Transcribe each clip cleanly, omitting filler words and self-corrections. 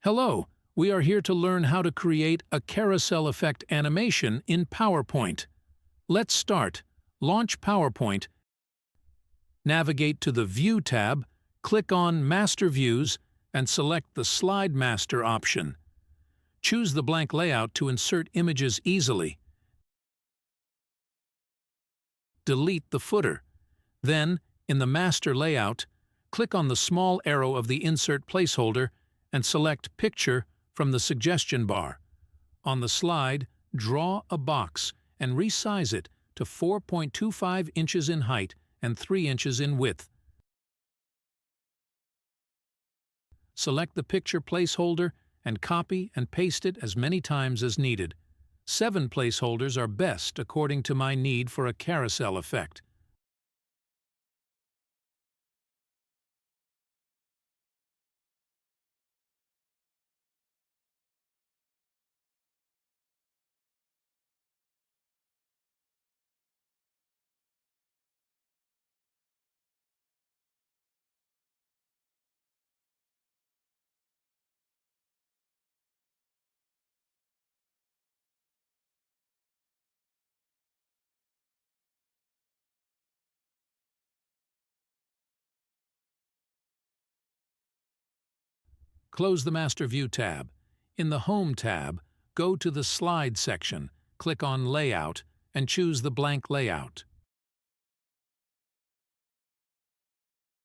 Hello, we are here to learn how to create a carousel effect animation in PowerPoint. Let's start. Launch PowerPoint. Navigate to the View tab, click on Master Views, and select the Slide Master option. Choose the blank layout to insert images easily. Delete the footer. Then, in the Master Layout, click on the small arrow of the Insert placeholder and select Picture from the suggestion bar. On the slide, draw a box and resize it to 4.25 inches in height and 3 inches in width. Select the picture placeholder and copy and paste it as many times as needed. 7 placeholders are best according to my need for a carousel effect. Close the Master View tab. In the Home tab, go to the Slide section, click on Layout, and choose the blank layout.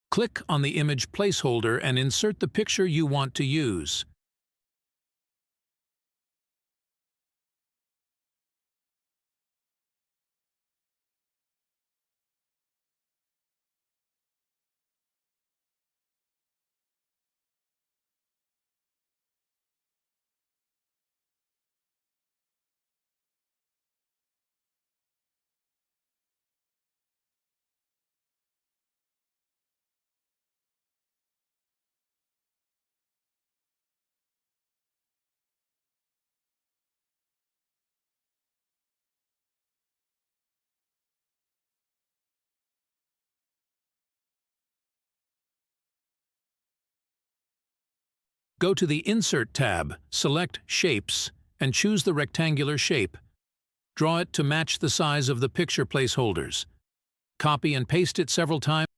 Click on the image placeholder and insert the picture you want to use. Go to the Insert tab, select Shapes, and choose the rectangular shape. Draw it to match the size of the picture placeholders. Copy and paste it several times.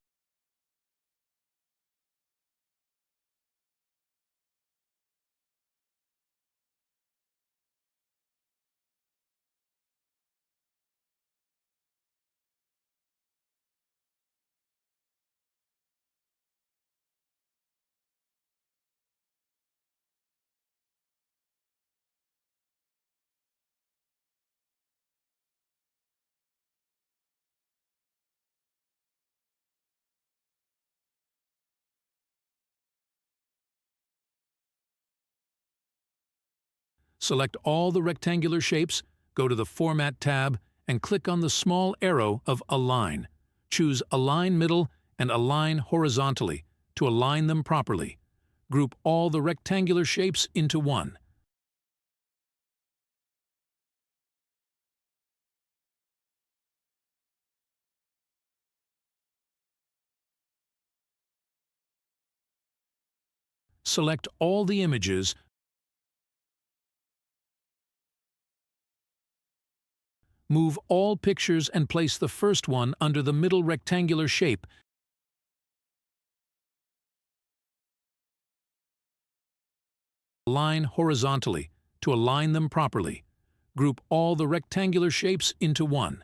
Select all the rectangular shapes, go to the Format tab, and click on the small arrow of Align. Choose Align Middle and Align Horizontally to align them properly. Group all the rectangular shapes into one. Select all the images. Move all pictures and place the first one under the middle rectangular shape. Align horizontally to align them properly. Group all the rectangular shapes into one.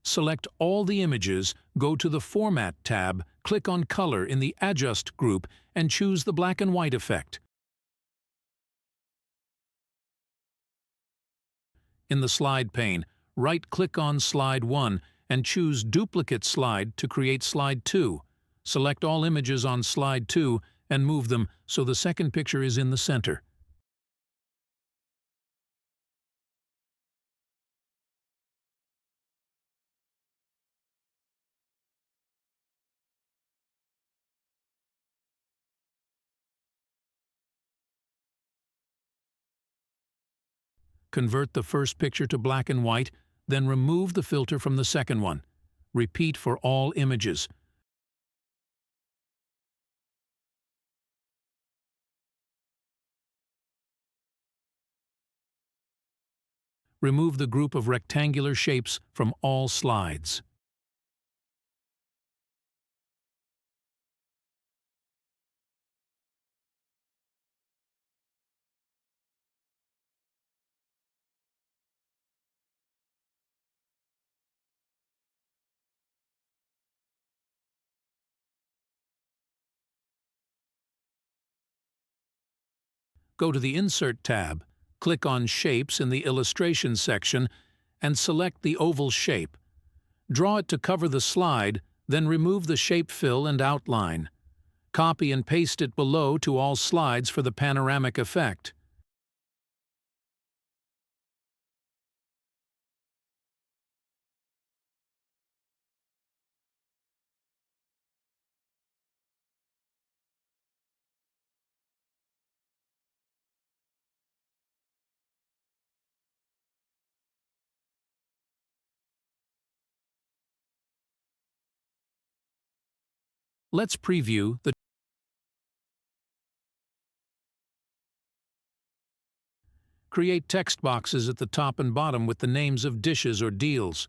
Select all the images, go to the Format tab, click on Color in the Adjust group, and choose the black and white effect. In the Slide pane, right-click on Slide 1 and choose Duplicate Slide to create Slide 2. Select all images on Slide 2 and move them so the second picture is in the center. Convert the first picture to black and white, then remove the filter from the second one. Repeat for all images. Remove the group of rectangular shapes from all slides. Go to the Insert tab, click on Shapes in the Illustration section, and select the oval shape. Draw it to cover the slide, then remove the shape fill and outline. Copy and paste it below to all slides for the panoramic effect. Let's preview the Create text boxes at the top and bottom with the names of dishes or deals.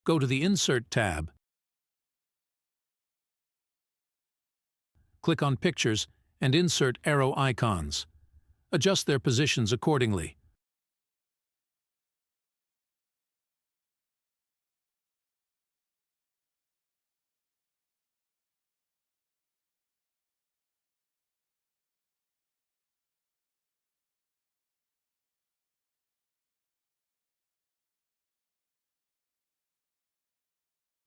Go to the Insert tab, click on Pictures, and insert arrow icons. Adjust their positions accordingly.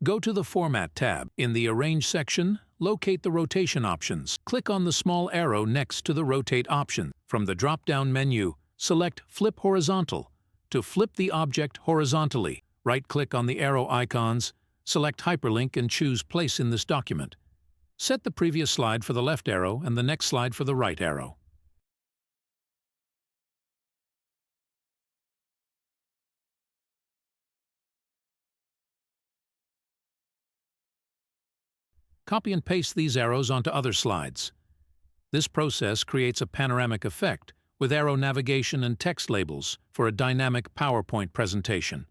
Go to the Format tab. In the Arrange section, locate the rotation options. Click on the small arrow next to the Rotate option. From the drop-down menu, select Flip Horizontal. To flip the object horizontally, right-click on the arrow icons, select Hyperlink and choose Place in this document. Set the previous slide for the left arrow and the next slide for the right arrow. Copy and paste these arrows onto other slides. This process creates a panoramic effect with arrow navigation and text labels for a dynamic PowerPoint presentation.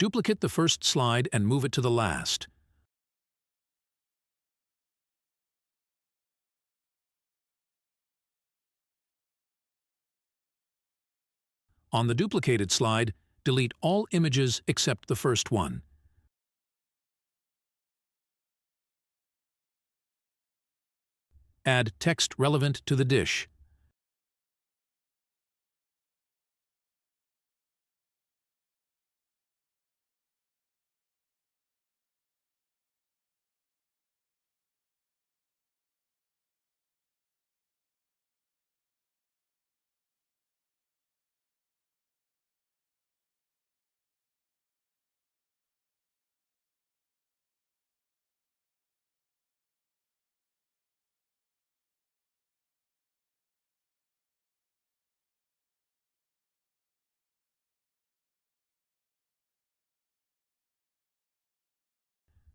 Duplicate the first slide and move it to the last. On the duplicated slide, delete all images except the first one. Add text relevant to the dish.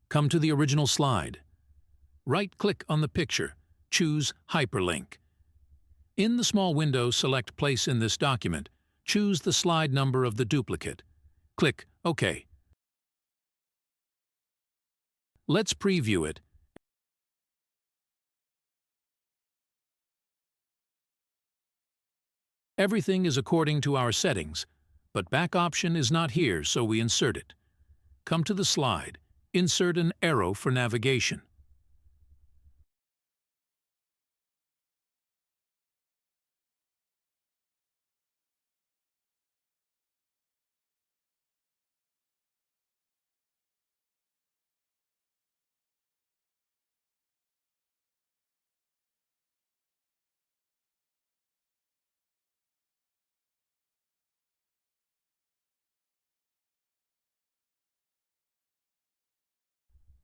Come to the original slide. Right-click on the picture. Choose Hyperlink. In the small window, select Place in this document. Choose the slide number of the duplicate. Click OK. Let's preview it. Everything is according to our settings, but back option is not here, so we insert it. Come to the slide. Insert an arrow for navigation.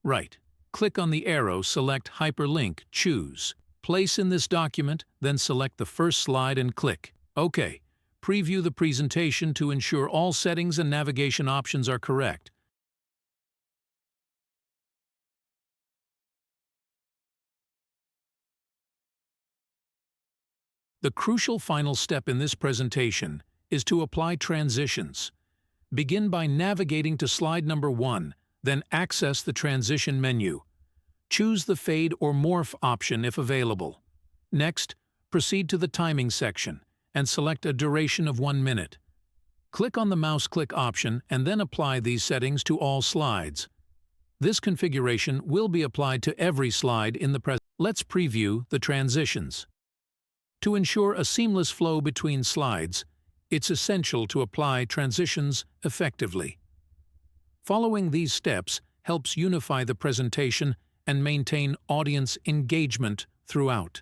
Right. Click on the arrow, select Hyperlink, choose Place in this document, then select the first slide and click OK. Preview the presentation to ensure all settings and navigation options are correct. The crucial final step in this presentation is to apply transitions. Begin by navigating to slide number 1, then access the transition menu. Choose the Fade or Morph option if available. Next, proceed to the Timing section and select a duration of 1 minute. Click on the mouse click option and then apply these settings to all slides. This configuration will be applied to every slide in the presentation. Let's preview the transitions. To ensure a seamless flow between slides, it's essential to apply transitions effectively. Following these steps helps unify the presentation and maintain audience engagement throughout.